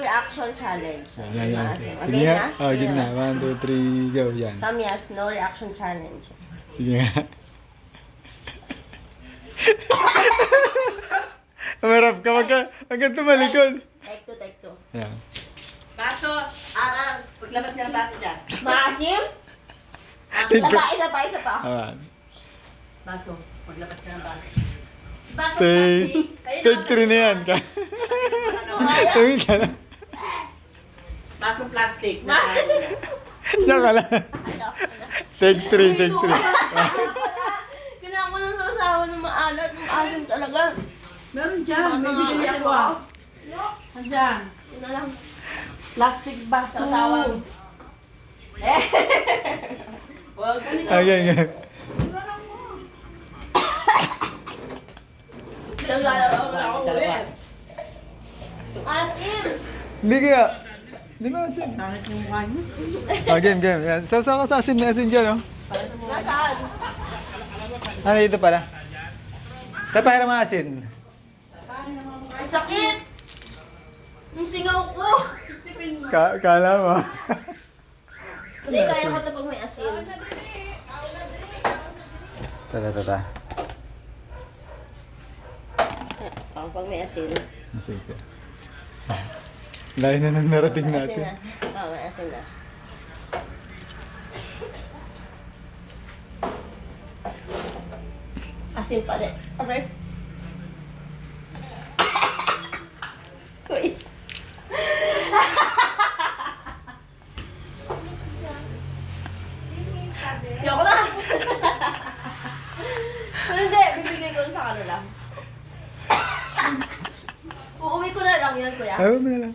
reaction challenge. Yan, yan. Maasim. Sige Okay nga. na? Oh, game na. 1, 2, 3, go. Yan. Kamyas, no reaction challenge. Sige nga. Umarap ka. Wag ka tumalikod. Take two. Yan. Baso, aral. Paglabas niya ng baso dyan. Maasim? Isa pa. Ayan. Baso, paglabas niya ng baso. Baso, Take 3 na yan. Tawin ka na. Basong plastic. Maasim? Diyan ka lang. Take 3. Kailangan ko ng sasawa ng maalat. Ng asim talaga. Meron dyan, may bigay ako. Andyan. Yun na lang. Plastic baso. Sasawang. Wag. Okay. Asim! Hindi kaya. Hindi ba asin? Bakit yung mukha niyo? Game. Yan. Sasawa sa asin na asin dyan, oh. Nasaan? Ano dito pala? Tapahira mga asin. Ang sakit! Yung singaw ko! Kala mo. Hindi, kaya ko ito pag may asin. Tata. Pag may asin. Sige. Layo na nang narating May asin natin. na. May asin na. Asin pa rin. Okay. Uy. Yoko na! Pero hindi, bibigay ko sa kanila. Uuwi ko na lang yan, kuya. Ayaw mo na lang.